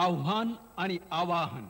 आव्हान आणि आवाहन.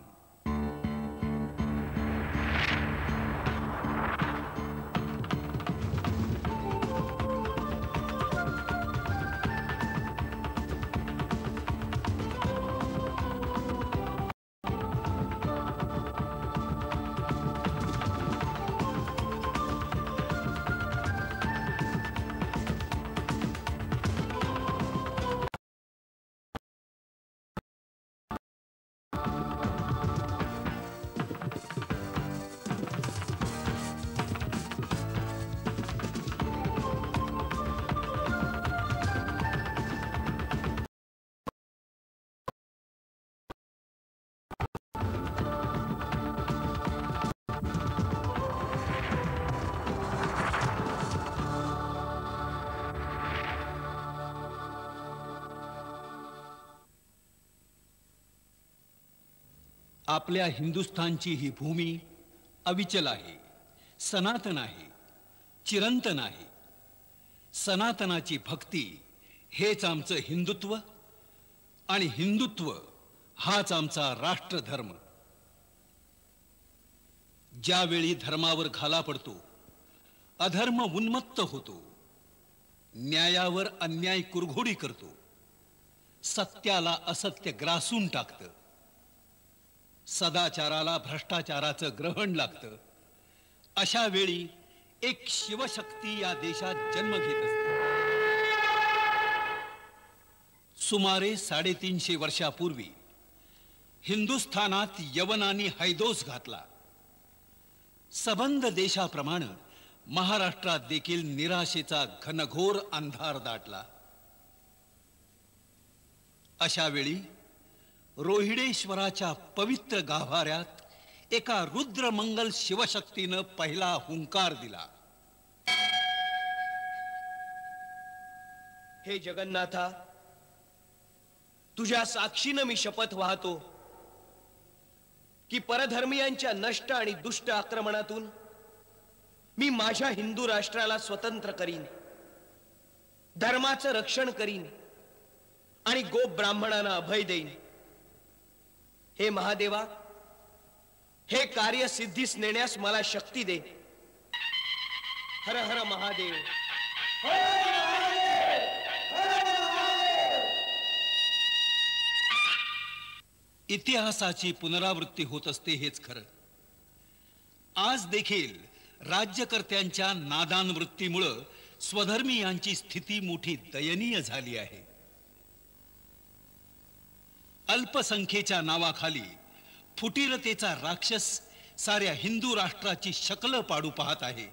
आपल्या हिंदुस्थानची ही भूमी अविचल आहे, सनातन आहे, चिरंतन आहे. सनातनाची भक्ती हेच आमचं हिंदुत्व आणि हिंदुत्व हाच आमचा राष्ट्रधर्म. ज्यावेळी धर्मावर घाला पडतो, अधर्म उन्मत्त होतो, न्यायावर अन्याय कुरघोडी करतो, सत्याला असत्य ग्रासून टाकतं, सदाचाराला भ्रष्टाचाराचं ग्रहण लागतं, अशा वेळी एक शिवशक्ती या देशात जन्म घेत असते. सुमारे 350 वर्षापूर्वी हिंदुस्थानात यवनांनी हैदोस घातला. सबंध देशाप्रमाणे महाराष्ट्रात देखील निराशेचा घनघोर अंधार दाटला. अशा वेळी रोहिडेश्वराच्या पवित्र गाभाऱ्यात एका रुद्रमंगल शिवशक्तीनं पहिला हुंकार दिला. हे जगन्नाथा, तुझ्या साक्षीनं मी शपथ वाहतो की परधर्मीयांच्या नष्ट आणि दुष्ट आक्रमणातून मी माझ्या हिंदू राष्ट्राला स्वतंत्र करीन, धर्माचं रक्षण करीन आणि गोप ब्राह्मणांना अभय देईन. हे महादेवा, हे कार्य सिद्धीस नेण्यास मला शक्ती दे. हर हर महादेव. इतिहासाची पुनरावृत्ती होत असते हेच खरं. आज देखील राज्यकर्त्यांच्या नादान वृत्तीमुळे स्वधर्मीयांची स्थिती मोठी दयनीय झाली आहे. अल्पसंख्येच्या नावाखाली फुटीरतेचा राक्षस साऱ्या हिंदू राष्ट्राची शकल पाडू पाहत आहे,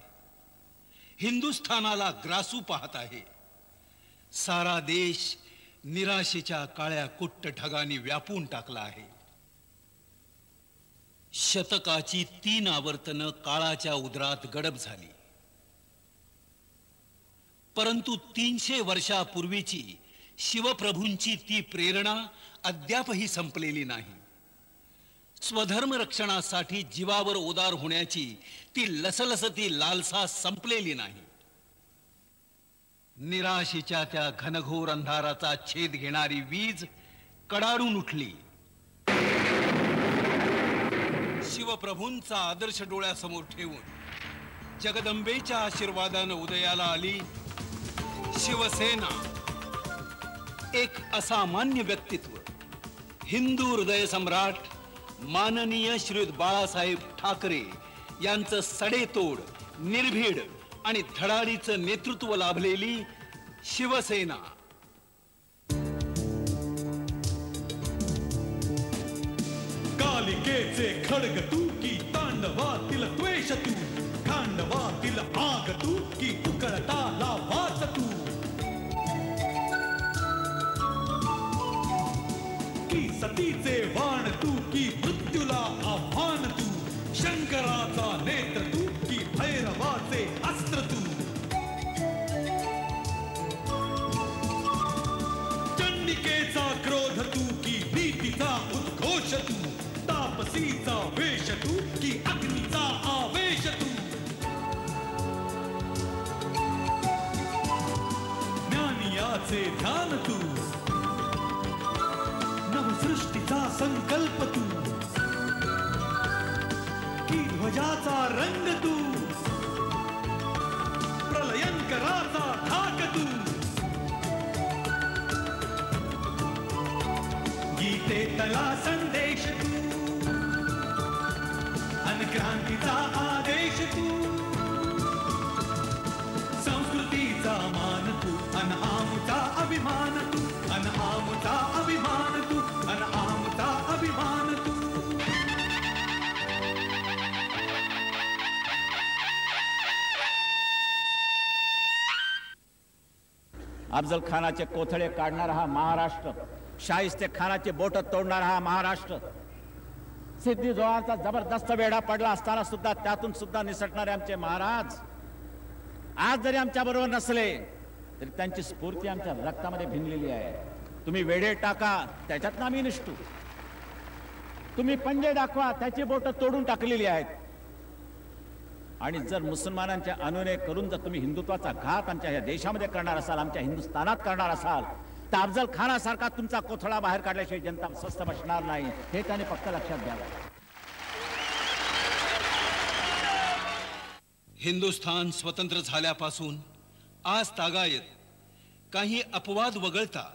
हिंदुस्थानाला ग्रासू पाहत आहे. सारा देश निराशेच्या काळ्या कुट्ट ढगांनी व्यापून टाकला आहे. शतकाची 3 आवर्तनं काळाच्या उदरात गडप झाली, परंतु 300 वर्षापूर्वीची शिवप्रभूंची ती प्रेरणा अद्यापही संपलेली नाही. स्वधर्म रक्षणासाठी जीवावर उदार होण्याची ती लसलसती लालसा संपलेली नाही. निराशेच्या त्या घनघोर अंधाराचा छेद घेणारी वीज कडाडून उठली. शिवप्रभूंचा आदर्श डोळ्यासमोर ठेवून जगदंबेच्या आशीर्वादानं उदयाला आली शिवसेना. एक असामान्य व्यक्तित्व, हिंदू हृदय सम्राट माननीय श्रीयुत बाळासाहेब ठाकरे यांचं सडेतोड, निर्भीड आणि धडाडीचं नेतृत्व लाभलेली शिवसेना. कालिकेचे खड्ग तू की तांडवातील द्वेष तू, खांडवातील आग तू की उकळताला वाच तू, की सतीचे वाण तू की मृत्यूला आव्हान तू, शंकराचा नेत्र तू की भैरवाचे अस्त्र तू, चंडिकेचा क्रोध तू की भीतीचा उद्घोष तू, तापसीचा वेश तू की अग्नीचा आवेश तू, ज्ञानियाचे ध्यान तू, नवसृष्टी क्रांतीचा संकल्प तू, की ध्वजाचा रंग तू, प्रलयंकराचा धाक तू, गीतेतला संदेश तू, अन क्रांतीचा आदेश तू, संस्कृतीचा मान तू, अन आमचा अभिमान तू, अन आमचा अभिमान तू, अन आमचा अभिमान तू. अफजल खानाचे कोथळे काढणारा हा महाराष्ट्र, शाहिस्ते खानाचे बोट तोडणारा हा महाराष्ट्र, सिद्धी जोहरचा जबरदस्त वेढा पडला असताना सुद्धा त्यातून सुद्धा निसटणारे आमचे महाराज आज जरी आमच्या बरोबर नसले तरी त्यांची स्फूर्ती आमच्या रक्तामध्ये भिनलेली आहे. तुम्ही वेढे टाका त्याच्यात आम्ही निष्ठू, तुम्ही पंजे दाखवा त्याची बोट तोडून टाकलेली आहेत. आणि जर मुसलमानांच्या अनुनय करून जर तुम्ही हिंदुत्वाचा घात आमच्या या देशामध्ये करणार असाल, आमच्या हिंदुस्थानात करणार असाल, तर अफजल खानासारखा तुमचा कोथळा बाहेर काढल्याशिवाय जनता स्वस्थ बसणार नाही, हे त्याने फक्त लक्षात घ्यावं. हिंदुस्थान स्वतंत्र झाल्यापासून आज तागायत काही अपवाद वगळता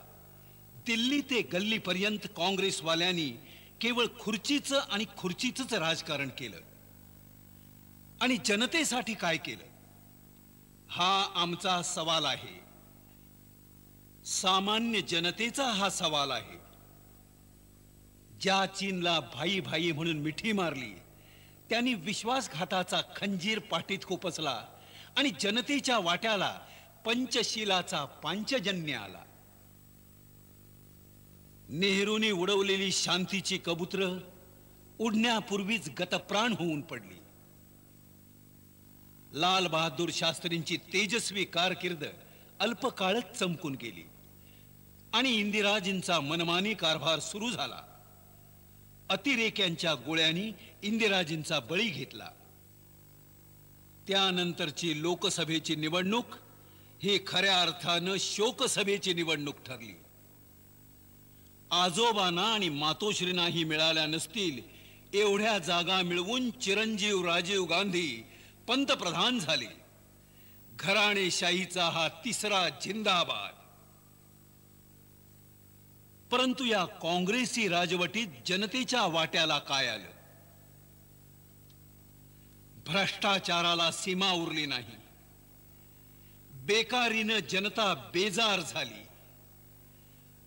दिल्ली ते गल्लीपर्यंत काँग्रेसवाल्यांनी केवळ खुर्चीचं आणि खुर्चीचंच राजकारण केलं. आणि जनतेसाठी काय केलं हा आमचा सवाल आहे. सामान्य जनतेचा हा सवाल आहे. ज्या चीनला भाई भाई म्हणून मिठी मारली त्यांनी विश्वासघाताचा खंजीर पाठीत खुपसला आणि जनतेच्या वाट्याला पंचशीलाचा पांचजन्य आला. नेहरूंनी उडवलेली शांतीची कबुतर उडण्यापूर्वीच गतप्राण होऊन पडली. लाल बहादूर शास्त्रींची तेजस्वी कारकीर्द अल्पकाळच चमकून गेली आणि इंदिराजींचा मनमानी कारभार सुरू झाला. अतिरेक्यांच्या गोळ्यांनी इंदिराजींचा बळी घेतला. त्यानंतरची लोकसभेची निवडणूक ही खऱ्या अर्थानं शोकसभेची निवडणूक ठरली. आजोबांना आणि मातोश्रींनाही मिळाल्या नसतील एवढ्या जागा मिळवून चिरंजीव राजीव गांधी पंतप्रधान झाले. घराणेशाहीचा हा तिसरा जिंदाबाद. परंतु या काँग्रेसी राजवटीत जनतेच्या वाट्याला काय आलं? भ्रष्टाचाराला सीमा उरली नाही. बेकारीनं जनता बेजार झाली.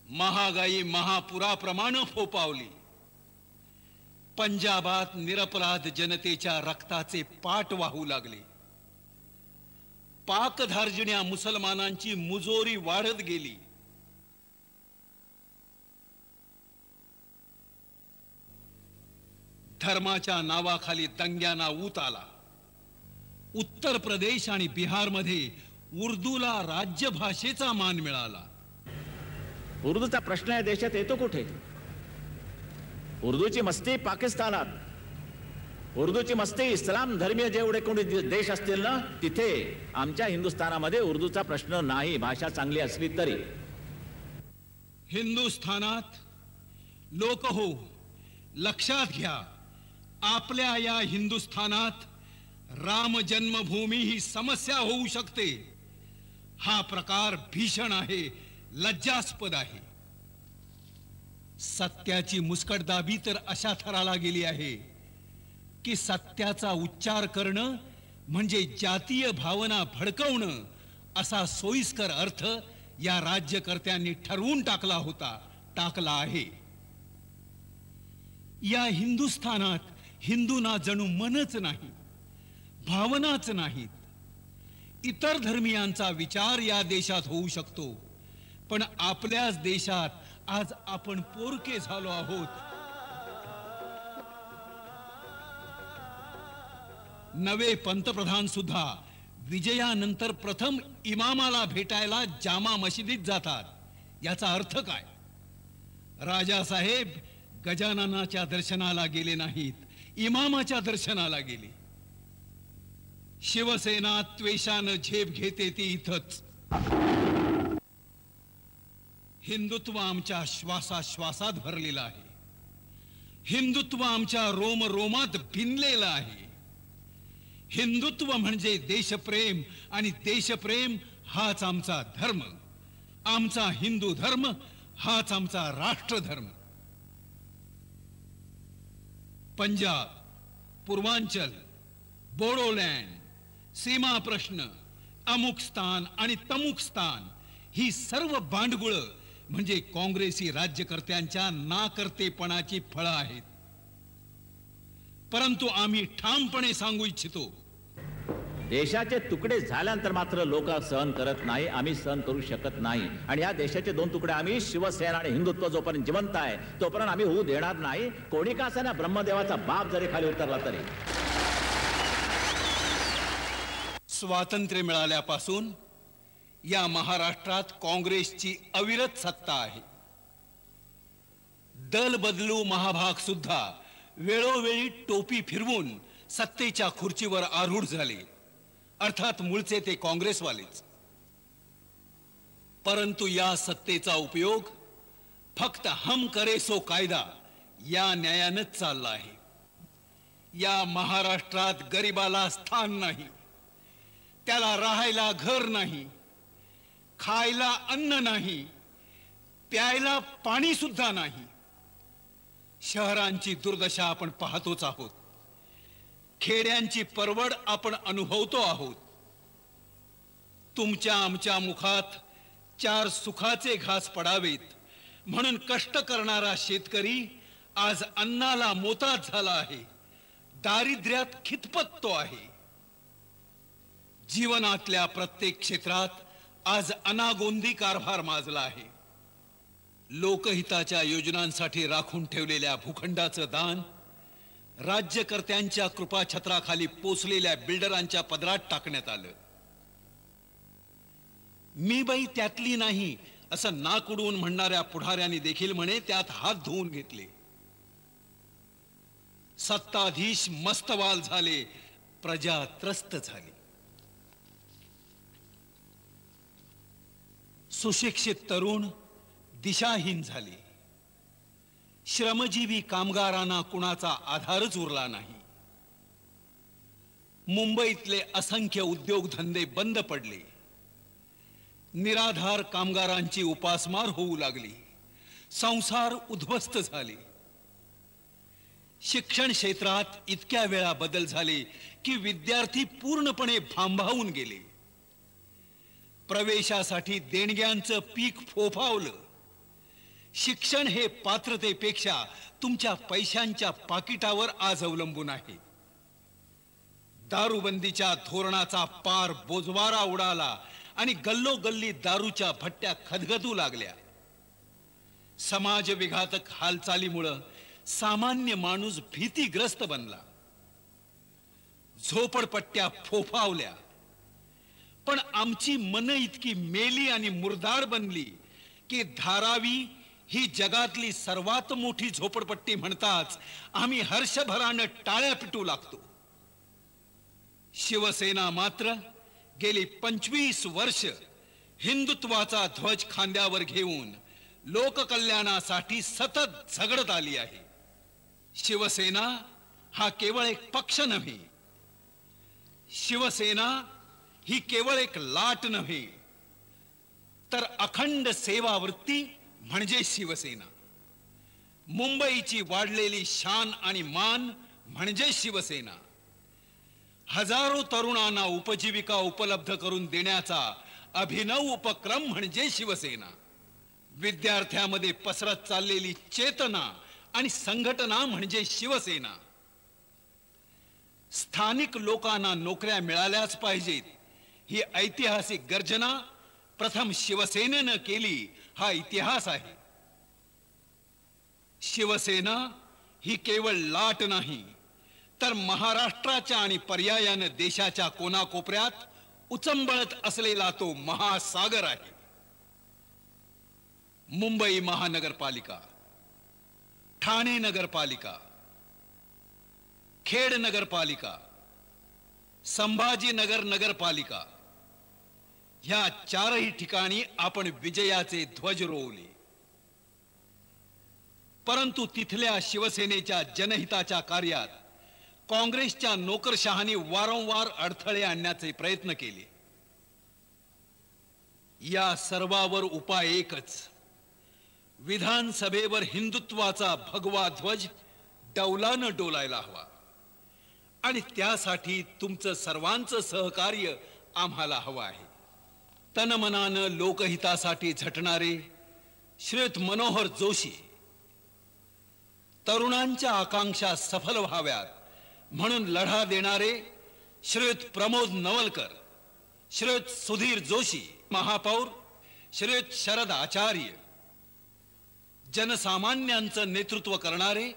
महागाई महापुराप्रमाणे फोपावली. पंजाबात निरपराध जनतेच्या रक्ताचे पाट वाहू लागले. पाकधार्जिण्या मुसलमानांची मुजोरी वाढत गेली. धर्माच्या नावाखाली दंग्यांना ऊत आला. उत्तर प्रदेश आणि बिहारमध्ये उर्दूला राज्यभाषेचा मान मिळाला. उर्दूचा प्रश्न या देशात येतो कुठे? उर्दूची मस्ती पाकिस्तानात, उर्दूची मस्ती इस्लाम धर्मीय जेवढे कोणी देश असतील ना तिथे. आमच्या हिंदुस्थानामध्ये उर्दूचा प्रश्न नाही, भाषा चांगली असली तरी. हिंदुस्थानात लोक हो, लक्षात घ्या, आपल्या या हिंदुस्थानात राम जन्मभूमी ही समस्या होऊ शकते. हा प्रकार भीषण आहे, लज्जास्पद आहे. सत्याची मुस्कटदाबी तर अशा थराला गेली आहे की सत्याचा उच्चार करणं म्हणजे जातीय भावना भडकवणं असा सोयीस्कर अर्थ या राज्यकर्त्यांनी ठरवून टाकला आहे. या हिंदुस्थानात हिंदूंना जणू मनच नाही, भावनाच नाहीत. इतर धर्मियांचा विचार या देशात होऊ शकतो, पण आपल्याच देशात आज आपण पोरके झालो आहोत. नवे पंतप्रधान सुद्धा विजयानंतर प्रथम इमामाला भेटायला जामा मशिदीत जातात. याचा अर्थ काय? राजासाहेब गजाननाच्या दर्शनाला गेले नाहीत, इमामाच्या दर्शनाला गेले. शिवसेना त्वेषानं झेप घेते ती इथंच. हिंदुत्व आमच्या श्वासाश्वासात भरलेलं आहे. हिंदुत्व आमच्या रोमरोमात भिनलेलं आहे. हिंदुत्व म्हणजे देशप्रेम आणि देशप्रेम हाच आमचा धर्म. आमचा हिंदू धर्म हाच आमचा राष्ट्रधर्म. पंजाब, पूर्वांचल, बोडोलँड, सीमा प्रश्न, अमुक स्थान आणि तमुक स्थान ही सर्व बांडगुळ म्हणजे काँग्रेसी राज्यकर्त्यांच्या नाकर्तेपणाची फळं आहेत. परंतु आम्ही ठामपणे सांगू इच्छितो, देशाचे तुकडे झाल्यानंतर मात्र लोक सहन करत नाही, आम्ही सहन करू शकत नाही. आणि या देशाचे दोन तुकडे आम्ही शिवसेना आणि हिंदुत्व जोपर्यंत जिवंत आहे तोपर्यंत आम्ही होऊ देणार नाही. कोणी का असेना ब्रह्मदेवाचा बाप जरी खाली उतरला तरी. स्वातंत्र्य मिळाल्यापासून या महाराष्ट्रात काँग्रेसची अविरत सत्ता आहे. दल बदलू महाभाग सुद्धा वेळोवेळी टोपी फिरवून सत्तेच्या खुर्चीवर आरूढ झाले. अर्थात मूळचे ते काँग्रेसवालेच. परंतु या सत्तेचा उपयोग फक्त हम करे सो कायदा या न्यायानंच चालला आहे. या महाराष्ट्रात गरिबाला स्थान नाही, त्याला राहायला घर नाही, खायला अन्न नाही, प्यायला पाणी सुद्धा नाही. शहरांची दुर्दशा आपण पाहतोच आहोत. खेड्यांची परवड आपण अनुभवतो आहोत. तुमच्या आमच्या मुखात चार सुखाचे घास पडावेत म्हणून कष्ट करणारा शेतकरी आज अन्नाला मोताज झाला आहे. दारिद्र्यात खितपत तो आहे. जीवनातल्या प्रत्येक क्षेत्रात आज अनागोंदी कारभार माजला आहे. लोकहिताच्या योजनांसाठी राखून ठेवलेल्या भूखंडाचं दान राज्यकर्त्यांच्या कृपाछत्राखाली पोचलेल्या बिल्डरांच्या पदरात टाकण्यात आलं. मी बाई त्यातली नाही असं नाक उडवून म्हणणाऱ्या पुढाऱ्यांनी देखील म्हणे त्यात हात धुवून घेतले. सत्ताधीश मस्तवाल झाले, प्रजा त्रस्त झाली. सुशिक्षित तरुण दिशाहीन झाले. श्रमजीवी कामगारांना कुणाचा आधारच उरला नाही. मुंबईतले असंख्य उद्योगधंदे बंद पडले. निराधार कामगारांची उपासमार होऊ लागली. संसार उद्ध्वस्त झाले. शिक्षण क्षेत्रात इतक्या वेळा बदल झाले की विद्यार्थी पूर्णपणे भांबावून गेले. प्रवेशासाठी देणग्यांचं पीक फोफावलं. शिक्षण हे पात्रतेपेक्षा तुमच्या पैशांच्या पाकिटावर आज अवलंबून आहे. दारूबंदीच्या धोरणाचा पार बोजवारा उडाला आणि गल्लोगल्ली दारूच्या भट्ट्या खदगदू लागल्या. समाज विघातक हालचालीमुळं सामान्य माणूस भीतीग्रस्त बनला. झोपडपट्ट्या फोफावल्या. पण आमची मन इतकी मेली आणि मुरदार बनली की धारावी ही जगातली सर्वात मोठी झोपडपट्टी म्हणताच आम्ही हर्षभरानं टाळ्या पिटू लागतो. शिवसेना मात्र गेली 25 वर्ष हिंदुत्वाचा ध्वज खांद्यावर घेऊन लोककल्याणासाठी सतत झगडत आली आहे. शिवसेना हा केवळ एक पक्ष नव्हे. शिवसेना ही केवळ एक लाट नव्हे, तर अखंड सेवावृत्ती म्हणजे शिवसेना. मुंबईची वाढलेली शान आणि मान म्हणजे शिवसेना. हजारो तरुणांना उपजीविका उपलब्ध करून देण्याचा अभिनव उपक्रम म्हणजे शिवसेना. विद्यार्थ्यांमध्ये पसरत चाललेली चेतना आणि संघटना म्हणजे शिवसेना. स्थानिक लोकांना नोकऱ्या मिळाल्याच पाहिजेत ही ऐतिहासिक गर्जना प्रथम शिवसेनेनं केली हा इतिहास आहे. शिवसेना ही केवळ लाट नाही, तर महाराष्ट्राच्या आणि पर्यायानं देशाच्या कोनाकोपऱ्यात उचंबळत असलेला तो महासागर आहे. मुंबई महानगरपालिका, ठाणे नगरपालिका, खेड नगरपालिका, संभाजीनगर नगरपालिका ह्या चारही ठिकाणी आपण विजयाचे ध्वज रोवले. परंतु तिथल्या शिवसेनेच्या जनहिताच्या कार्यात काँग्रेसच्या नोकरशहांनी वारंवार अडथळे आणण्याचे प्रयत्न केले. या सर्वावर उपाय एकच, विधानसभेवर हिंदुत्वाचा भगवा ध्वज डौलानं डोलायला हवा आणि त्यासाठी तुमचं सर्वांचं सहकार्य आम्हाला हवं आहे. तनमनानं लोकहितासाठी झटणारे श्रीयुत मनोहर जोशी, तरुणांच्या आकांक्षा सफल व्हाव्यात म्हणून लढा देणारे श्रीयुत प्रमोद नवलकर, श्रीयुत सुधीर जोशी, महापौर श्रीयुत शरद आचार्य, जनसामान्यांचं नेतृत्व करणारे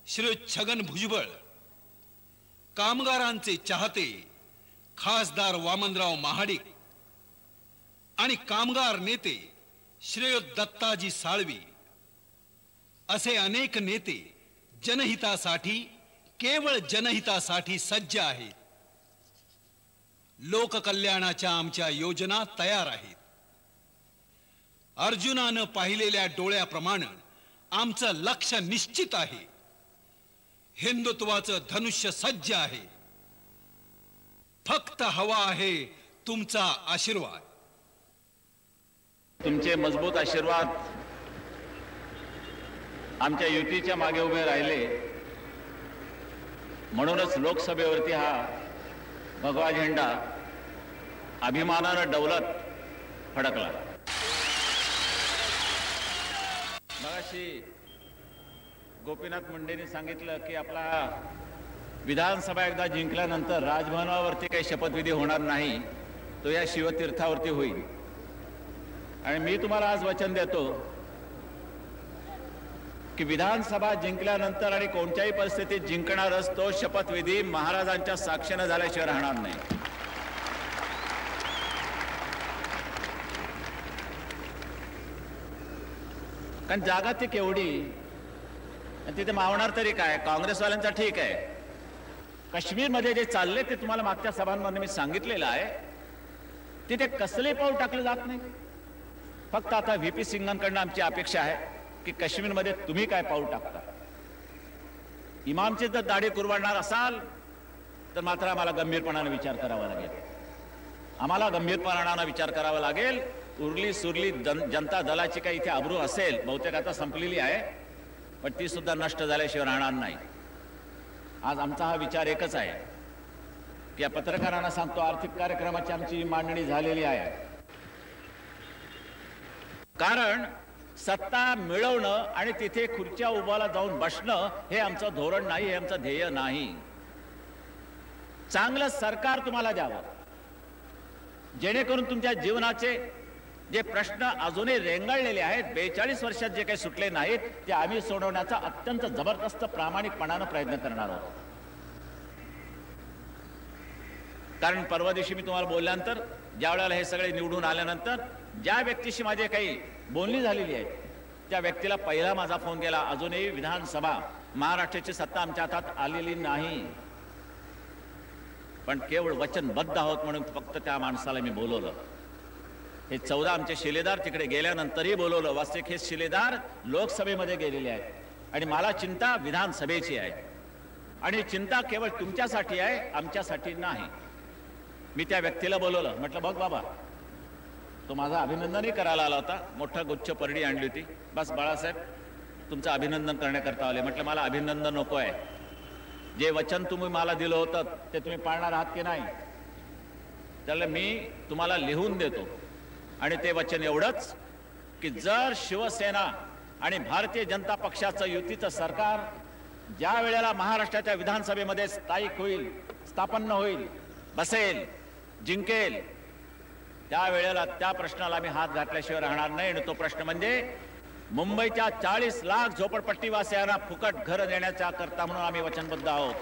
श्रीयुत छगन भुजबळ, कामगारांचे चाहते खासदार वामनराव महाडिक आणि कामगार नेते श्रीयुत दत्ताजी साळवी असे अनेक नेते जनहितासाठी, केवळ जनहितासाठी सज्ज आहेत. लोककल्याणाच्या आमच्या योजना तयार आहेत. अर्जुनानं पाहिलेल्या डोळ्याप्रमाणे आमचं लक्ष्य निश्चित आहे. हिंदुत्वाचं धनुष्य सज्ज आहे. फक्त हवा आहे तुमचा आशीर्वाद. तुमचे मजबूत आशीर्वाद आमच्या युतीच्या मागे उभे राहिले म्हणूनच लोकसभेवरती हा भगवा झेंडा अभिमानानं डौलत फडकला. मगाशी गोपीनाथ मुंडेंनी सांगितलं की आपला विधानसभा एकदा जिंकल्यानंतर राजभवनावरती काही शपथविधी होणार नाही, तो या शिवतीर्थावरती होईल. आणि मी तुम्हाला आज वचन देतो की विधानसभा जिंकल्यानंतर आणि कोणत्याही परिस्थितीत जिंकणारच तो शपथविधी महाराजांच्या साक्षीने झाल्याशिवाय राहणार नाही. कारण जागा ती केवढी, तिथे मावणार तरी काय. काँग्रेसवाल्यांचा ठीक आहे, काश्मीरमध्ये जे चालले ते तुम्हाला मागच्या सभांमध्ये मी सांगितलेलं आहे, तिथे कसले पाऊल टाकले जात नाही. फक्त आता व्हीपी सिंगांकडनं आमची अपेक्षा आहे की काश्मीरमध्ये तुम्ही काय पाऊल टाकता. इमामची जर दाढी कुरवाडणार असाल तर मात्र आम्हाला गंभीरपणाने विचार करावा लागेल. आम्हाला गंभीरपणाने विचार करावा लागेल. उरली सुरली जनता दलाची काही इथे अब्रू असेल, बहुतेक आता संपलेली आहे, पण ती सुद्धा नष्ट झाल्याशिवाय राहणार नाही. आज आमचा हा विचार एकच आहे की या पत्रकारांना सांगतो, आर्थिक कार्यक्रमाची आमची मांडणी झालेली आहे. कारण सत्ता मिळवणं आणि तिथे खुर्च्या उभाला जाऊन बसणं हे आमचं धोरण नाही, हे आमचं ध्येय नाही. चांगलं सरकार तुम्हाला द्यावं, जेणेकरून तुमच्या जीवनाचे जे प्रश्न अजूनही रेंगाळलेले आहेत, 42 वर्षात जे काही सुटले नाहीत, ते आम्ही सोडवण्याचा अत्यंत जबरदस्त प्रामाणिकपणानं प्रयत्न करणार आहोत. कारण परवा दिवशी मी तुम्हाला बोलल्यानंतर, ज्या वेळेला हे सगळे निवडून आल्यानंतर ज्या व्यक्तीशी माझे काही बोलणी झालेली आहे, त्या व्यक्तीला पहिला माझा फोन गेला, अजूनही विधानसभा महाराष्ट्राची सत्ता आमच्या हातात आलेली नाही, पण केवळ वचनबद्ध आहोत म्हणून फक्त त्या माणसाला मी बोलवलं. हे 14 आमचे शिलेदार तिकडे गेल्यानंतरही बोलवलं. वास्तविक हे शिलेदार लोकसभेमध्ये गेलेले आहेत आणि मला चिंता विधानसभेची आहे आणि चिंता केवळ तुमच्यासाठी आहे, आमच्यासाठी नाही. मी त्या व्यक्तीला बोलवलं, म्हटलं बघ बाबा, तो माझा अभिनंदनही करायला आला होता, मोठा गुच्छ परडी आणली होती. बस बाळासाहेब तुमचं अभिनंदन करण्याकरता आले. म्हटलं मला अभिनंदन नको आहे, जे वचन तुम्ही मला दिलं होतं ते तुम्ही पाळणार आहात की नाही. त्याला मी तुम्हाला लिहून देतो आणि ते वचन एवढंच की जर शिवसेना आणि भारतीय जनता पक्षाचं युतीचं सरकार ज्या वेळेला महाराष्ट्राच्या विधानसभेमध्ये स्थायिक होईल, स्थापन्न होईल, बसेल, जिंकेल, त्या वेळेला त्या प्रश्नाला आम्ही हात घातल्याशिवाय राहणार नाही. आणि तो प्रश्न म्हणजे मुंबईच्या 40 लाख झोपडपट्टीवासियांना फुकट घर देण्याच्या करता म्हणून आम्ही वचनबद्ध आहोत.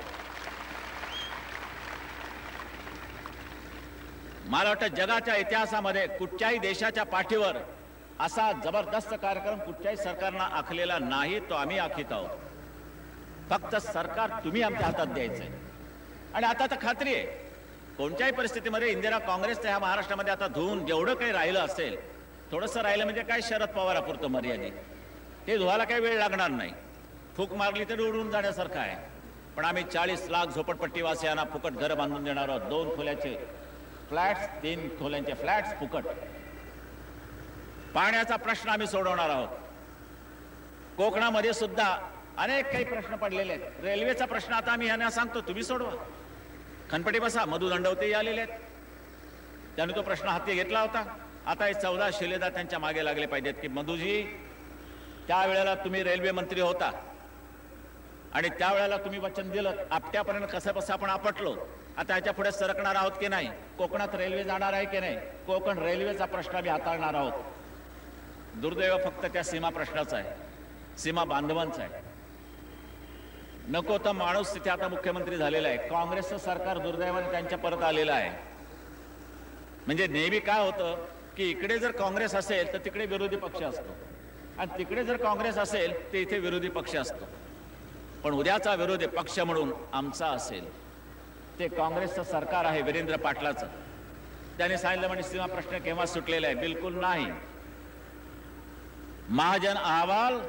मला वाटतं जगाच्या इतिहासामध्ये कुठच्याही देशाच्या पाठीवर असा जबरदस्त कार्यक्रम कुठच्याही सरकारनं आखलेला नाही, तो आम्ही आखीत आहोत. फक्त सरकार तुम्ही आमच्या हातात द्यायचंय. आणि आता तर खात्री आहे, कोणत्याही परिस्थितीमध्ये इंदिरा काँग्रेसचं ह्या महाराष्ट्रामध्ये आता धुवून जेवढं काही राहिलं असेल, थोडंसं राहिलं म्हणजे काय शरद पवारापुरतं मर्यादित, ते धुवायला काही वेळ लागणार नाही, फूक मारली तरी उडून जाण्यासारखं आहे. पण आम्ही 40 लाख झोपडपट्टीवासियांना फुकट घर बांधून देणार आहोत. 2 खोल्याचे फ्लॅट्स, 3 खोल्यांचे फ्लॅट्स फुकट. पाण्याचा प्रश्न आम्ही सोडवणार आहोत. कोकणामध्ये सुद्धा अनेक काही प्रश्न पडलेले आहेत. रेल्वेचा प्रश्न आता आम्ही यांना सांगतो, तुम्ही सोडवा. खनपटी बसा. मधु दंडवते आलेले आहेत, त्याने तो प्रश्न हाती घेतला होता. आता हे 14 शिलेदार त्यांच्या मागे लागले पाहिजेत की मधुजी, त्यावेळेला तुम्ही रेल्वे मंत्री होता आणि त्यावेळेला तुम्ही वचन दिलं, आपट्यापर्यंत कसं बस आपण आपटलो. आता याच्या पुढे सरकणार आहोत की नाही, कोकणात रेल्वे जाणार आहे की नाही, कोकण रेल्वेचा प्रश्न आम्ही हाताळणार आहोत. दुर्दैव फक्त त्या सीमा प्रश्नाचा आहे, सीमा बांधवांचा आहे. नको तर माणूस तिथे आता मुख्यमंत्री झालेला आहे. काँग्रेसचं सरकार दुर्दैवाने त्यांच्या परत आलेलं आहे. म्हणजे नेहमी काय होतं की इकडे जर काँग्रेस असेल तर तिकडे विरोधी पक्ष असतो, आणि तिकडे जर काँग्रेस असेल तर इथे विरोधी पक्ष असतो. पण उद्याचा विरोधी पक्ष म्हणून आमचा असेल ते काँग्रेसचं सरकार आहे, वीरेंद्र पाटलाचं. त्याने सांगितलं म्हणजे सीमा प्रश्न केव्हा सुटलेला आहे? बिलकुल नाही. महाजन अहवाल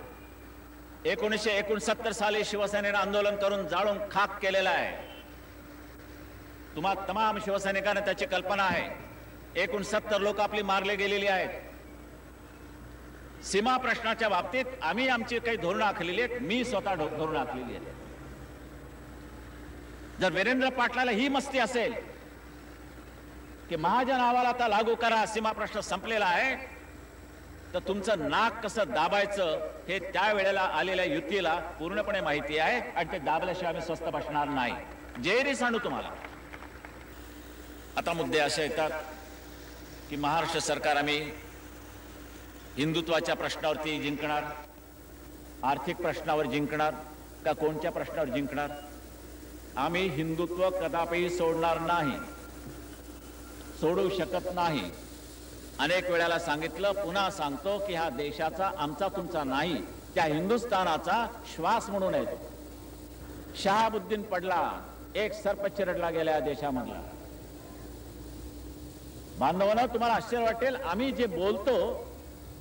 1969 साली शिवसेनेनं आंदोलन करून जाळून खाक केलेला आहे. तुम्हा तमाम शिवसैनिकांना त्याची कल्पना आहे. 69 लोक आपली मारले गेलेली आहेत. सीमा प्रश्नाच्या बाबतीत आम्ही आमची काही धोरणं आखलेली आहेत. मी स्वतः धोरणं आखलेली आहेत. जर वीरेंद्र पाटलाला ही मस्ती असेल की महाजन अहवाल आता लागू करा, सीमा प्रश्न संपलेला आहे, तर तुमचं नाक कसं दाबायचं हे त्यावेळेला आलेल्या युतीला पूर्णपणे माहिती आहे, आणि ते दाबल्याशिवाय आम्ही स्वस्थ बसणार नाही. जेरी सांगू तुम्हाला. आता मुद्दे असे येतात की महाराष्ट्र सरकार आम्ही हिंदुत्वाच्या प्रश्नावरती जिंकणार, आर्थिक प्रश्नावर जिंकणार का कोणत्या प्रश्नावर जिंकणार? आम्ही हिंदुत्व कदापि सोडणार नाही, सोडू शकत नाही. अनेक वेळेला सांगितलं, पुन्हा सांगतो की हा देशाचा आमचा तुमचा नाही, त्या हिंदुस्थानाचा श्वास म्हणून आहे. शहाबुद्दीन पडला, एक सर्प चिरडला गेला या देशामधला. बांधवांनो, तुम्हाला आश्चर्य वाटेल, आम्ही जे बोलतो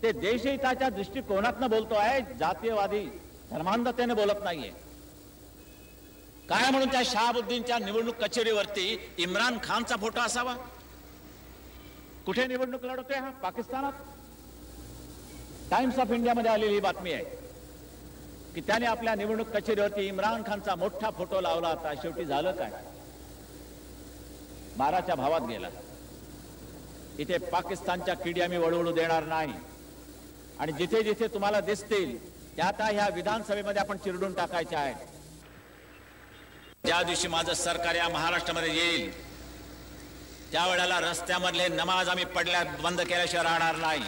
ते देशहिताच्या दृष्टिकोनातनं बोलतो आहे, जातीयवादी धर्मांधतेने बोलत नाहीये. काय म्हणून त्या शहाबुद्दीनच्या निवडणूक कचेरीवरती इम्रान खानचा फोटो असावा? कुठे निवडणूक लढवतोय हा? पाकिस्तानात. टाइम्स ऑफ इंडियामध्ये आलेली ही बातमी आहे की त्याने आपल्या निवडणूक कचेरीवरती इम्रान खानचा मोठा फोटो लावला होता. शेवटी झालं काय? 12च्या भावात गेला. इथे पाकिस्तानच्या किडी आम्ही वळवळू देणार नाही, आणि जिथे जिथे तुम्हाला दिसतील त्या आता ह्या विधानसभेमध्ये आपण चिरडून टाकायचे आहे. ज्या दिवशी माझं सरकार या महाराष्ट्रामध्ये येईल त्यावेळेला रस्त्यामधले नमाज आम्ही पडल्या बंद केल्याशिवाय राहणार नाही.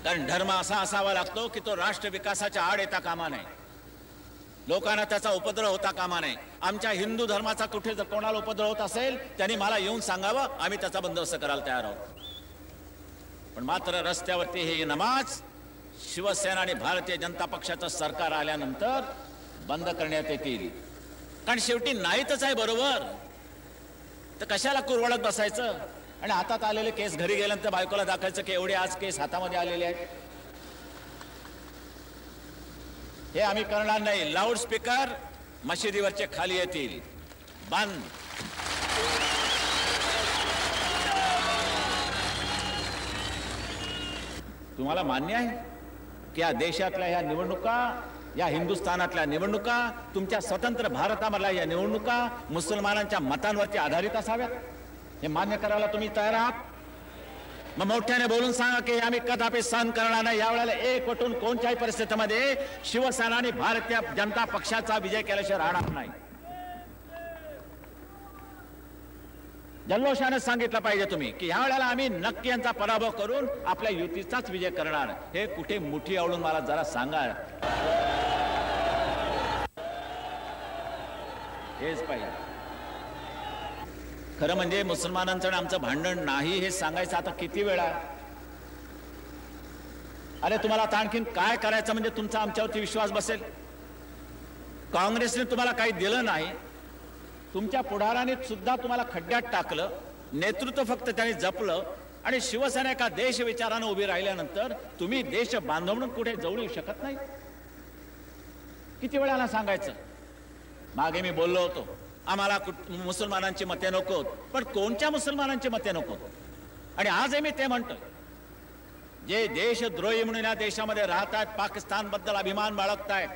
कारण धर्म असा असावा लागतो की तो राष्ट्र विकासाच्या आड येता कामा नये, लोकांना त्याचा उपद्रव होता कामा नये. आमच्या हिंदू धर्माचा कुठे जर कोणाला उपद्रव होत असेल त्यांनी मला येऊन सांगावं, आम्ही त्याचा बंदोबस्त करायला तयार आहोत. पण मात्र रस्त्यावरती हे नमाज शिवसेना आणि भारतीय जनता पक्षाचं सरकार आल्यानंतर बंद करण्यात येतील. कारण शेवटी नाहीतच आहे बरोबर, तर कशाला कुरवडत बसायचं? आणि हातात आलेले केस घरी गेल्यानंतर बायकोला दाखवायचं की एवढे आज केस हातामध्ये आलेले आहेत. हे आम्ही करणार नाही. लाऊडस्पीकर मशिदीवरचे खाली येतील. बंद. तुम्हाला मान्य आहे की या देशातल्या ह्या निवडणुका, या हिंदुस्थानातल्या निवडणुका, तुमच्या स्वतंत्र भारतामधल्या या निवडणुका मुसलमानांच्या मतांवरती आधारित असाव्यात? हे मान्य करायला तुम्ही तयार आहात? मग मोठ्याने बोलून सांगा की आम्ही कदापि सहन करणार नाही. यावेळेला एकवटून कोणत्याही परिस्थितीमध्ये शिवसेना आणि भारतीय जनता पक्षाचा विजय केल्याशिवाय राहणार नाही. जल्लोषाने सांगितलं पाहिजे तुम्ही की यावेळेला आम्ही नक्की यांचा पराभव करून आपल्या युतीचाच विजय करणार. हे कुठे मुठी आवळून मला जरा सांगा. हेच पाहिजे. खरं म्हणजे मुसलमानांचं आणि आमचं भांडण नाही हे सांगायचं आता किती वेळा? अरे तुम्हाला आता आणखीन काय करायचं म्हणजे तुमचा आमच्यावरती विश्वास बसेल? काँग्रेसने तुम्हाला काही दिलं नाही, तुमच्या पुढाऱ्याने सुद्धा तुम्हाला खड्ड्यात टाकलं, नेतृत्व फक्त त्यांनी जपलं आणि शिवसेना एका देश विचारानं उभी राहिल्यानंतर तुम्ही देश बांधवून कुठे जवळू शकत नाही. किती वेळाला सांगायचं. मागे मी बोललो होतो आम्हाला मुसलमानांची मते नकोत, पण कोणत्या मुसलमानांची मते नकोत. आणि आजही मी ते म्हणतोय, जे देशद्रोही म्हणून या देशामध्ये राहतात, पाकिस्तान बद्दल अभिमान बाळगतायत,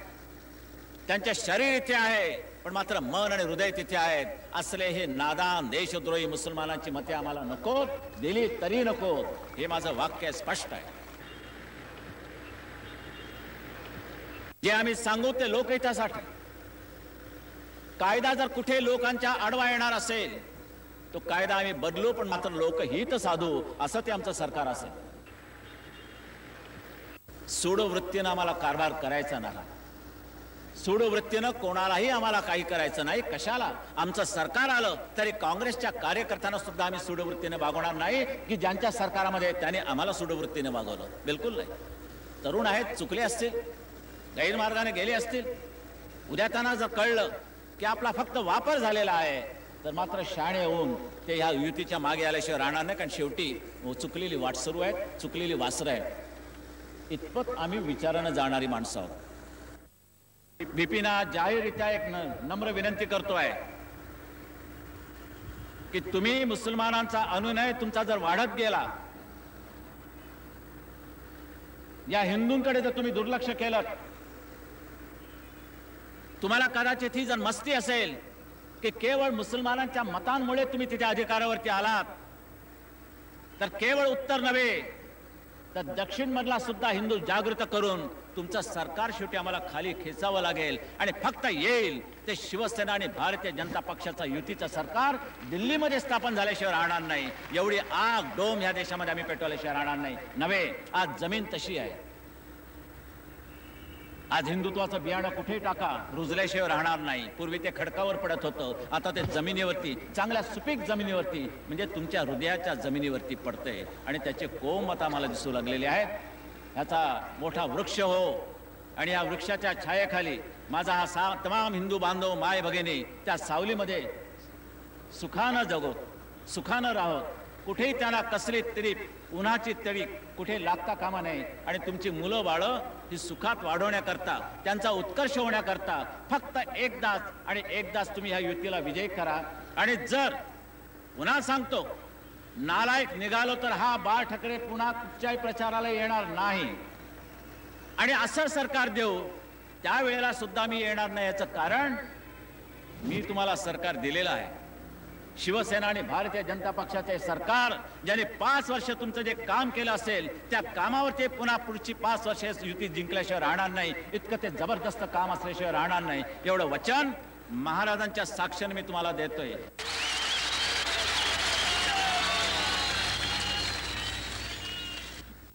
त्यांचे शरीर इथे आहे पण मात्र मन आणि हृदय तिथे आहेत, असले हे नादान देशद्रोही मुसलमानांची मते आम्हाला नकोत, दिली तरी नकोत. हे माझं वाक्य स्पष्ट आहे. जे आम्ही सांगू ते लोकहितासाठी. कायदा जर कुठे लोकांच्या आडवा येणार असेल तो कायदा आम्ही बदलू, पण मात्र लोकहित साधू, असं ते आमचं सरकार असेल. सूडवृत्तीनं आम्हाला कारभार करायचा नाही. सूडवृत्तीनं कोणालाही आम्हाला काही करायचं नाही. कशाला आमचं सरकार आलं तरी काँग्रेसच्या कार्यकर्त्यांना सुद्धा आम्ही सूडवृत्तीने वागवणार नाही की ज्यांच्या सरकारामध्ये त्यांनी आम्हाला सूडवृत्तीने वागवलं. बिलकुल नाही. तरुण आहेत, चुकले असतील, गैरमार्गाने गेले असतील. उद्या त्यांना जर कळलं की आपला फक्त वापर झालेला आहे तर मात्र शाणे होऊन ते ह्या युतीच्या मागे आल्याशिवाय राहणार नाही. कारण शेवटी चुकलेली वाट सुरू आहे, चुकलेली वासरं आहेत. इतपत आम्ही विचारानं जाणारी माणसं आहोत. बिपिना जाहीररित्या एक नम्र विनंती करतोय की तुम्ही मुसलमानांचा अनुनय तुमचा जर वाढत गेला, या हिंदूंकडे जर तुम्ही दुर्लक्ष केलं, तुम्हाला कदाचित ही जर मस्ती असेल की केवळ मुसलमानांच्या मतांमुळे तुम्ही तिथे अधिकारावरती आलात, तर केवळ उत्तर नव्हे तर दक्षिण मधला सुद्धा हिंदू जागृत करून तुमचं सरकार शेवटी आम्हाला खाली खेचावं लागेल. आणि फक्त येईल ते शिवसेना आणि भारतीय जनता पक्षाचा युतीचं सरकार दिल्लीमध्ये स्थापन झाल्याशिवाय राहणार नाही. एवढी आग डोम ह्या देशामध्ये आम्ही पेटवल्याशिवाय राहणार नाही. नव्हे, आज जमीन तशी आहे. आज हिंदुत्वाचं बियाणं कुठेही टाका, रुजल्याशिवाय राहणार नाही. पूर्वी ते खडकावर पडत होतं, आता ते जमिनीवरती, चांगल्या सुपीक जमिनीवरती, म्हणजे तुमच्या हृदयाच्या जमिनीवरती पडतंय. आणि त्याचे कोम आता मला दिसू लागलेले आहेत. ह्याचा मोठा वृक्ष हो, आणि या वृक्षाच्या छायेखाली माझा हा तमाम हिंदू बांधव माय भगिनी त्या सावलीमध्ये सुखानं जगोत, सुखानं राहोत. कुठेही त्यांना कसली तरी उन्हाची तरी कुठे लागता कामा नये. आणि तुमची मुलं बाळं ही सुखात वाढवण्याकरता, त्यांचा उत्कर्ष होण्याकरता फक्त एकदाच आणि एकदाच तुम्ही ह्या युतीला विजयी करा. आणि जर पुन्हा सांगतो, नालायक निघालो तर हा बाळ ठाकरे पुन्हा कुठच्याही प्रचाराला येणार नाही. आणि असं सरकार देऊ त्यावेळेला सुद्धा मी येणार नाही. याचं कारण मी तुम्हाला सरकार दिलेलं आहे. शिवसेना आणि भारतीय जनता पक्षाचे सरकार ज्याने 5 वर्ष तुमचं जे काम केलं असेल त्या कामावरती पुन्हा पुढची 5 वर्षे युती जिंकल्याशिवाय राहणार नाही. इतकं ते जबरदस्त काम असल्याशिवाय राहणार नाही. एवढं वचन महाराजांच्या साक्षीने मी तुम्हाला देतोय.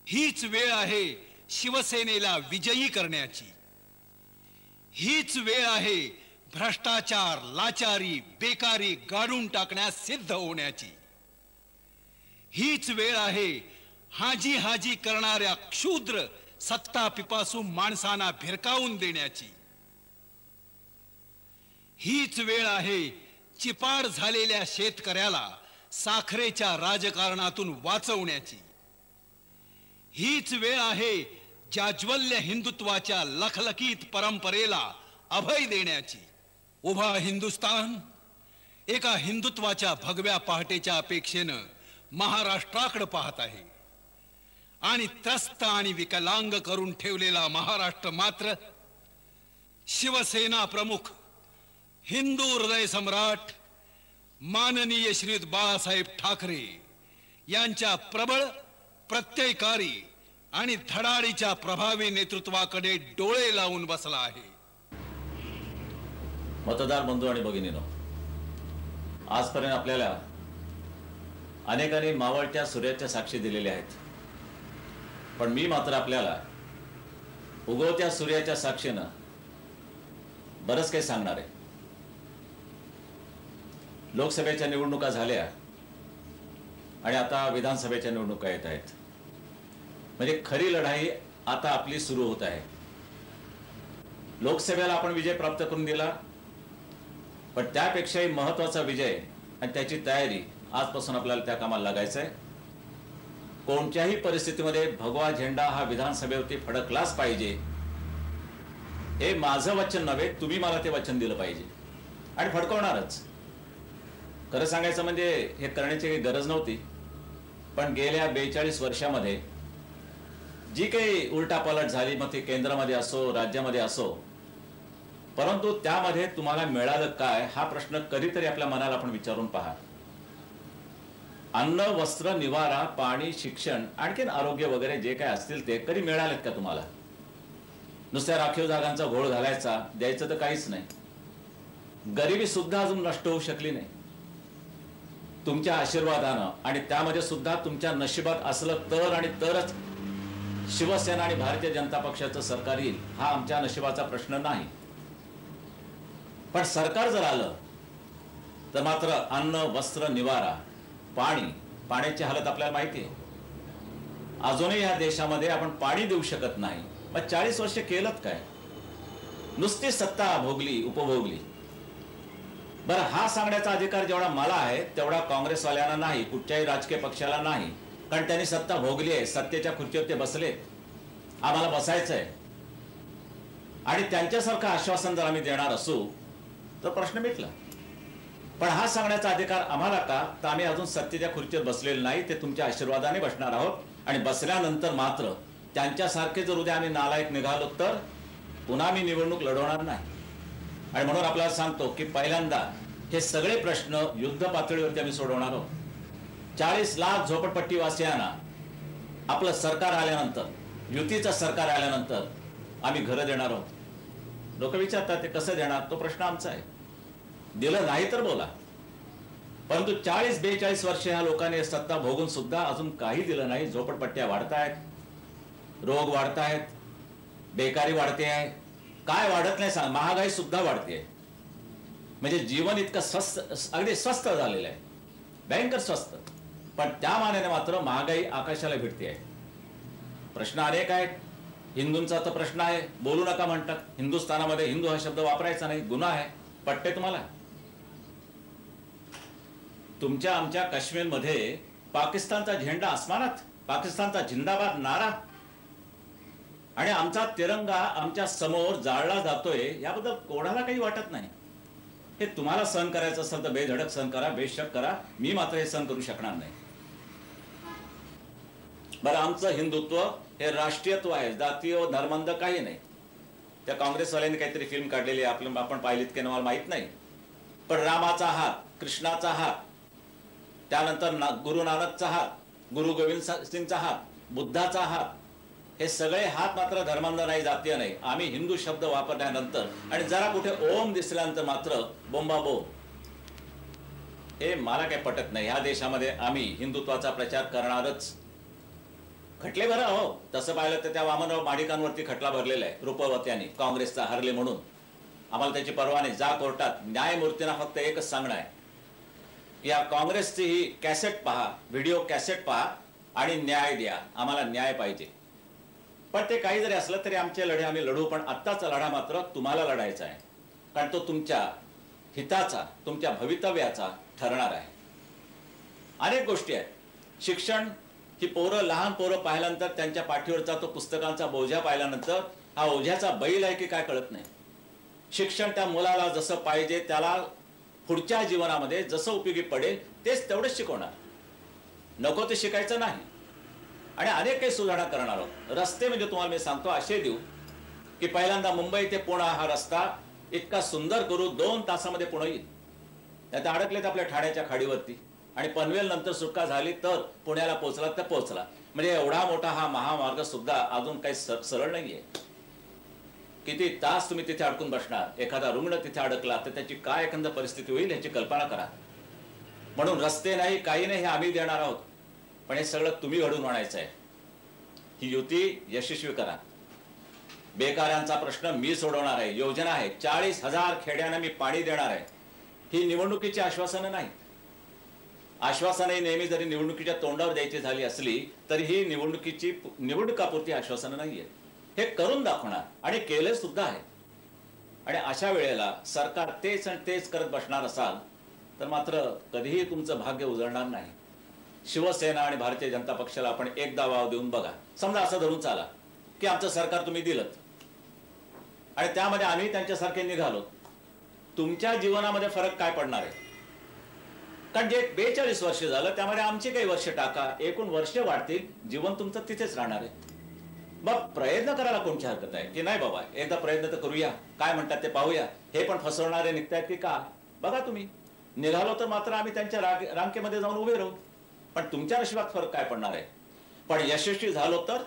हीच वेळ आहे शिवसेनेला विजयी करण्याची. हीच वेळ आहे भ्रष्टाचार, लाचारी, बेकारी गाडून टाकण्यास सिद्ध होण्याची. हीच वेळ आहे हाजी हाजी करणाऱ्या क्षुद्र सत्ता पिपासू माणसांना भिरकावून देण्याची. हीच वेळ आहे चिपाड झालेल्या शेतकऱ्याला साखरेच्या राजकारणातून वाचवण्याची. हीच वेळ आहे जाज्वल्य हिंदुत्वाच्या लखलखीत परंपरेला अभय देण्याची. उभा हिंदुस्तान एका हिंदुत्वाच्या भगव्या पहाटेच्या अपेक्षेनं महाराष्ट्राकडे पाहत आहे. आणि त्रस्त आणि विकलांग करून ठेवलेला महाराष्ट्र मात्र शिवसेना प्रमुख, हिंदू हृदय सम्राट माननीय श्रीयुत बाळासाहेब ठाकरे यांच्या प्रबळ, प्रत्ययकारी आणि धडाडीच्या प्रभावी नेतृत्वाकडे डोळे लावून बसला आहे. मतदार बंधू आणि भगिनींनो, आजपर्यंत आपल्याला अनेकांनी मावळत्या सूर्याच्या साक्षी दिलेल्या आहेत. पण मी मात्र आपल्याला उगवत्या सूर्याच्या साक्षीनं बरंच काही सांगणार आहे. लोकसभेच्या निवडणुका झाल्या आणि आता विधानसभेच्या निवडणुका येत आहेत. म्हणजे खरी लढाई आता आपली सुरू होत आहे. लोकसभेला आपण विजय प्राप्त करून दिला, पण त्यापेक्षाही महत्वाचा विजय आणि त्याची तयारी आजपासून आपल्याला त्या कामाला लागायचंय. कोणत्याही परिस्थितीमध्ये भगवा झेंडा हा विधानसभेवरती फडकलाच पाहिजे, हे माझं वचन नव्हे, तुम्ही मला ते वचन दिलं पाहिजे आणि फडकवणारच. खरं सांगायचं म्हणजे हे करण्याची काही गरज नव्हती, पण गेल्या 42 वर्षामध्ये जी काही उलटापालट झाली, मग ती केंद्रामध्ये असो राज्यामध्ये असो, परंतु त्यामध्ये तुम्हाला मिळालं काय हा प्रश्न कधीतरी आपल्या मनाला आपण विचारून पहा. अन्न, वस्त्र, निवारा, पाणी, शिक्षण, आणखीन आरोग्य वगैरे जे काय असतील ते कधी मिळालेत का तुम्हाला? नुसत्या राखीव जागांचा घोळ घालायचा, द्यायचं तर काहीच नाही. गरिबी सुद्धा अजून नष्ट होऊ शकली नाही. तुमच्या आशीर्वादानं आणि त्यामध्ये सुद्धा तुमच्या नशिबात असलं तर आणि तरच शिवसेना आणि भारतीय जनता पक्षाचं सरकार येईल, हा आमच्या नशिबाचा प्रश्न नाही. पण सरकार जर आलं तर मात्र अन्न, वस्त्र, निवारा, पाण्याची हालत आपल्याला माहिती आहे. अजूनही ह्या देशामध्ये आपण पाणी देऊ शकत नाही. मग 40 वर्ष केलं काय? नुसती सत्ता भोगली, उपभोगली. बरं, हा सांगण्याचा अधिकार जेवढा मला आहे तेवढा काँग्रेसवाल्यांना नाही, कुठच्याही राजकीय पक्षाला नाही. कारण त्यांनी सत्ता भोगली आहे, सत्तेच्या खुर्चीवर ते बसले, आम्हाला बसायचंय. आणि त्यांच्यासारखं आश्वासन जर आम्ही देणार असू तर प्रश्न मिटला. पण हा सांगण्याचा अधिकार आम्हाला का? तर आम्ही अजून सत्तेच्या खुर्चीवर बसलेले नाही, ते तुमच्या आशीर्वादाने बसणार आहोत. आणि बसल्यानंतर मात्र त्यांच्यासारखे जर उद्या आम्ही नालायक निघालो तर पुन्हा मी निवडणूक लढवणार नाही. आणि म्हणून आपल्याला सांगतो की पहिल्यांदा हे सगळे प्रश्न युद्ध पातळीवरती आम्ही सोडवणार आहोत. 40 लाख झोपडपट्टीवासियांना आपलं सरकार आल्यानंतर, युतीचं सरकार आल्यानंतर आम्ही घरं देणार आहोत. लोक विचारतात ते कसं देणार, तो प्रश्न आमचा आहे. दिलं नाही तर बोला. परंतु 40-42 वर्ष ह्या लोकांनी सत्ता भोगून सुद्धा अजून काही दिलं नाही. झोपडपट्ट्या वाढतायत, रोग वाढतायत, बेकारी वाढते आहे. काय वाढत नाही सांग? महागाई सुद्धा वाढते. म्हणजे जीवन इतकं स्वस्त, अगदी स्वस्त झालेलं आहे, भयंकर स्वस्त. पण त्या मानाने मात्र महागाई आकाशाला भिडते आहे. प्रश्न अनेक आहेत. हिंदूंचा तर प्रश्न आहे, बोलू नका म्हणतात. हिंदुस्थानामध्ये हिंदू हा शब्द वापरायचा नाही, गुन्हा आहे. पटते तुम्हाला? तुमच्या आमच्या काश्मीरमध्ये पाकिस्तानचा झेंडा आसमानात, पाकिस्तानचा जिंदाबाद नारा, आणि आमचा तिरंगा आमच्या समोर जाळला जातोय, याबद्दल कोणाला काही वाटत नाही. हे तुम्हाला सहन करायचं असेल तर बेधडक सहन करा, बेशक करा. मी मात्र हे सहन करू शकणार नाही. बरं, आमचं हिंदुत्व हे राष्ट्रीयत्व आहे, जातीय व धर्मांध काही नाही. त्या काँग्रेसवाल्यांनी काहीतरी फिल्म काढलेली आहे, आपण पाहिलीत की मला माहित नाही. पण रामाचा हात, कृष्णाचा हात, त्यानंतर गुरु नानकचा हात, गुरु गोविंद सिंगचा हात, बुद्धाचा हात, हे सगळे हात मात्र धर्मांध नाही, जातीय नाही. आम्ही हिंदू शब्द वापरल्यानंतर आणि जरा कुठे ओम दिसल्यानंतर मात्र बोंबाबोंब. हे मला काही पटत नाही. ह्या देशामध्ये आम्ही हिंदुत्वाचा प्रचार करणारच. खटले भरा हो, तसं पाहिलं तर त्या वामनराव माडिकांवरती खटला भरलेला आहे रूपवत्यांनी, काँग्रेसचा हरले म्हणून. आम्हाला त्याची परवा नाही, जा कोर्टात. न्यायमूर्तींना फक्त एकच सांगणं आहे, या काँग्रेसची ही कॅसेट पहा, व्हिडिओ कॅसेट पहा आणि न्याय द्या. आम्हाला न्याय पाहिजे. पण ते काही जरी असलं तरी आमचे लढे आम्ही लढू. पण आत्ताचा लढा मात्र तुम्हाला लढायचा आहे, कारण तो तुमच्या हिताचा, तुमच्या भवितव्याचा ठरणार आहे. अनेक गोष्टी आहेत. शिक्षण, ही पोरं, लहान पोरं पाहिल्यानंतर त्यांच्या पाठीवरचा तो पुस्तकांचा बोजा पाहिल्यानंतर हा ओझ्याचा बैल आहे की काय कळत नाही. शिक्षण त्या मुलाला जसं पाहिजे, त्याला पुढच्या जीवनामध्ये जसं उपयोगी पडेल तेच तेवढंच शिकवणार, नको ते शिकायचं नाही. आणि अनेक काही सुधारणा करणार आहोत. रस्ते म्हणजे तुम्हाला मी सांगतो असे देऊ की पहिल्यांदा मुंबई ते पुणे हा रस्ता इतका सुंदर करू, 2 तासामध्ये पुणे येईल. नाही तर अडकलेत आपल्या ठाण्याच्या खाडीवरती, आणि पनवेल नंतर सुटका झाली तर पुण्याला पोहोचला तर पोहोचला. म्हणजे एवढा मोठा हा महामार्ग सुद्धा अजून काही सरळ नाहीये. किती तास तुम्ही तिथे अडकून बसणार? एखादा रुग्ण तिथे अडकला तर त्याची काय एखादा परिस्थिती होईल याची कल्पना करा. म्हणून रस्ते नाही, काही नाही, हे आम्ही देणार आहोत. पण हे सगळं तुम्ही घडून आणायचं आहे. ही युती यशस्वी करा. बेकारांचा प्रश्न मी सोडवणार आहे. योजना आहे, 40,000 खेड्यांना मी पाणी देणार आहे. ही निवडणुकीची आश्वासनं नाही. आश्वासनही नेहमी जरी निवडणुकीच्या तोंडावर द्यायची झाली असली तरी ही निवडणुकापुरती आश्वासनं नाहीये. हे करून दाखवणार आणि केले सुद्धा आहे. आणि अशा वेळेला सरकार तेच आणि तेच करत बसणार असाल तर मात्र कधीही तुमचं भाग्य उजळणार नाही. शिवसेना आणि भारतीय जनता पक्षाला आपण एकदा वाव देऊन बघा. समजा असं धरून चाला की आमचं सरकार तुम्ही दिलं आणि त्यामध्ये आम्ही त्यांच्यासारखे निघालो, तुमच्या जीवनामध्ये फरक काय पडणार आहे? कारण जे 42 वर्ष झालं त्यामध्ये आमची काही वर्ष टाका, एकूण वर्ष वाढतील, जीवन तुमचं तिथेच राहणार आहे. मग प्रयत्न करायला कोणची हरकत आहे की नाही बाबा, एकदा प्रयत्न तर करूया, काय म्हणतात ते पाहूया. हे पण फसवणारे निघतायत की का बघा. तुम्ही निघालो तर मात्र आम्ही त्यांच्या रांकेमध्ये जाऊन उभे राहू, पण तुमच्या नशिबात फरक काय पडणार आहे? पण यशस्वी झालो तर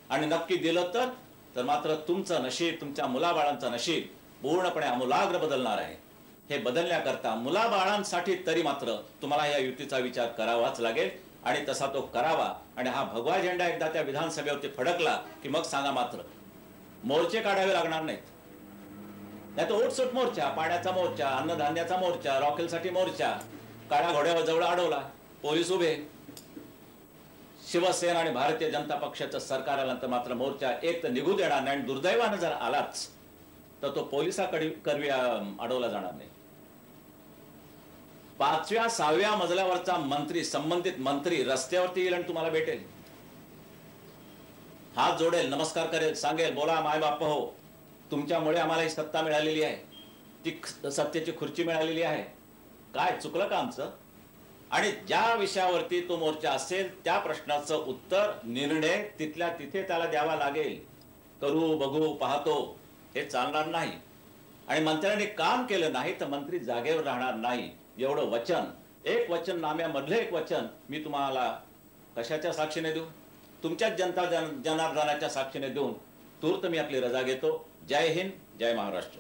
आणि नक्की दिलं तर मात्र तुमचं नशीब, तुमच्या मुलाबाळांचं नशीब पूर्णपणे आमूलाग्र बदलणार आहे. हे बदलण्याकरता मुलाबाळांसाठी तरी मात्र तुम्हाला या युतीचा विचार करावाच लागेल आणि तसा तो करावा. आणि हा भगवा झेंडा एकदा त्या विधानसभेवरती फडकला की मग सांगा मात्र मोर्चे काढावे लागणार नाहीत. नाही तर ओटसोट मोर्चा, पाण्याचा मोर्चा, अन्नधान्याचा मोर्चा, रॉकेलसाठी मोर्चा, काळ्या घोड्यावर जवळ अडवला, पोलीस उभे. शिवसेना आणि भारतीय जनता पक्षाचं सरकार आल्यानंतर मात्र मोर्चा एक तर निघू देणार नाही आणि दुर्दैवानं जर आलाच तर तो पोलिसाकडे करवी अडवला जाणार नाही. 5व्या 6व्या मजल्यावरचा मंत्री, संबंधित मंत्री रस्त्यावरती येईल आणि तुम्हाला भेटेल, हात जोडेल, नमस्कार करेल, सांगेल बोला माय बाप हो, तुमच्यामुळे आम्हाला ही सत्ता मिळालेली आहे, ती सत्तेची खुर्ची मिळालेली आहे, काय चुकलं का आमचं? आणि ज्या विषयावरती तो मोर्चा असेल त्या प्रश्नाचं उत्तर, निर्णय तिथल्या तिथे त्याला द्यावा लागेल. करू बघू पाहतो हे चालणार नाही. आणि मंत्र्यांनी काम केलं नाही तर मंत्री जागेवर राहणार नाही. एवढं वचन, एक वचन नाम्यामधलं एक वचन मी तुम्हाला कशाच्या साक्षीने देऊ? तुमच्याच जनता जनार्दनाच्या साक्षीने देऊन तूर्त मी आपली रजा घेतो. जय हिंद, जय महाराष्ट्र.